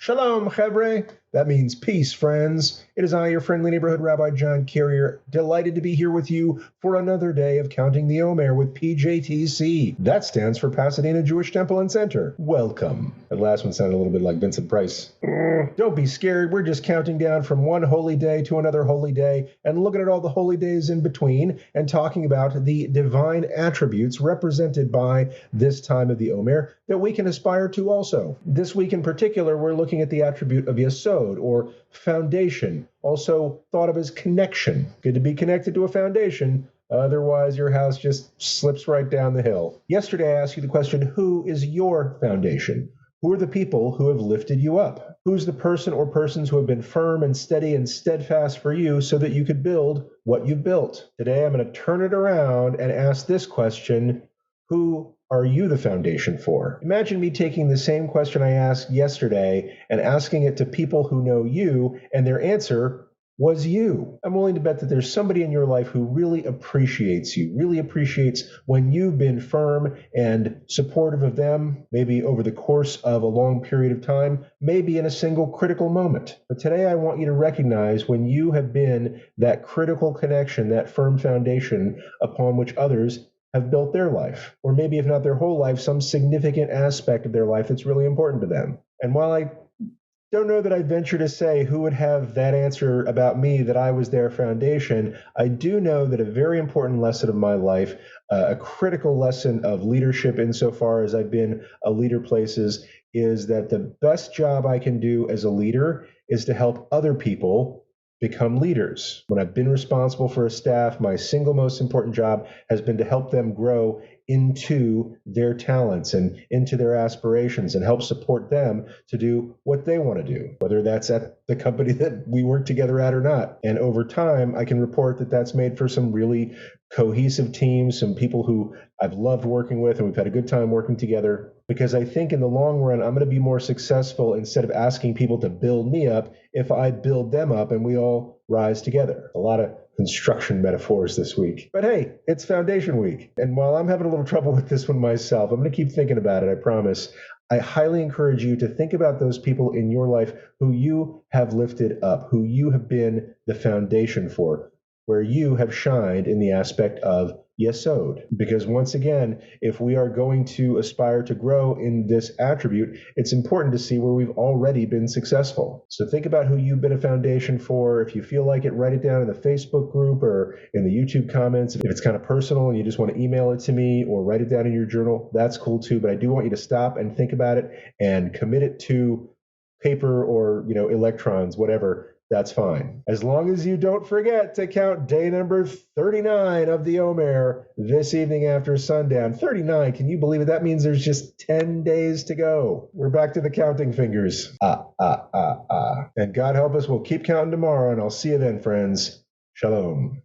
Shalom, chevre. That means peace, friends. It is I, your friendly neighborhood Rabbi John Carrier, delighted to be here with you for another day of counting the Omer with PJTC. That stands for Pasadena Jewish Temple and Center. Welcome. That last one sounded a little bit like Vincent Price. Don't be scared. We're just counting down from one holy day to another holy day and looking at all the holy days in between and talking about the divine attributes represented by this time of the Omer that we can aspire to also. This week in particular, we're looking at the attribute of Yesod, or foundation, also thought of as connection. Good to be connected to a foundation. Otherwise, your house just slips right down the hill. Yesterday, I asked you the question, who is your foundation? Who are the people who have lifted you up? Who's the person or persons who have been firm and steady and steadfast for you so that you could build what you've built? Today, I'm going to turn it around and ask this question, who are you the foundation for? Imagine me taking the same question I asked yesterday and asking it to people who know you, and their answer was you. I'm willing to bet that there's somebody in your life who really appreciates you, really appreciates when you've been firm and supportive of them, maybe over the course of a long period of time, maybe in a single critical moment. But today I want you to recognize when you have been that critical connection, that firm foundation upon which others have built their life, or maybe if not their whole life, some significant aspect of their life that's really important to them. And while I don't know that I'd venture to say who would have that answer about me, that I was their foundation, I do know that a very important lesson of my life, a critical lesson of leadership insofar as I've been a leader places, is that the best job I can do as a leader is to help other people become leaders. When I've been responsible for a staff, my single most important job has been to help them grow into their talents and into their aspirations and help support them to do what they want to do, whether that's at the company that we work together at or not. And over time, I can report that that's made for some really cohesive teams, some people who I've loved working with, and we've had a good time working together, because I think in the long run, I'm going to be more successful instead of asking people to build me up if I build them up and we all rise together. A lot of construction metaphors this week. But hey, it's Foundation Week. And while I'm having a little trouble with this one myself, I'm going to keep thinking about it, I promise. I highly encourage you to think about those people in your life who you have lifted up, who you have been the foundation for, where you have shined in the aspect of Yesod. Because once again, if we are going to aspire to grow in this attribute, it's important to see where we've already been successful. So think about who you've been a foundation for. If you feel like it, write it down in the Facebook group or in the YouTube comments. If it's kind of personal and you just want to email it to me or write it down in your journal, that's cool too. But I do want you to stop and think about it and commit it to paper or, electrons, whatever. That's fine. As long as you don't forget to count day number 39 of the Omer this evening after sundown. 39, can you believe it? That means there's just 10 days to go. We're back to the counting fingers. And God help us, we'll keep counting tomorrow, and I'll see you then, friends. Shalom.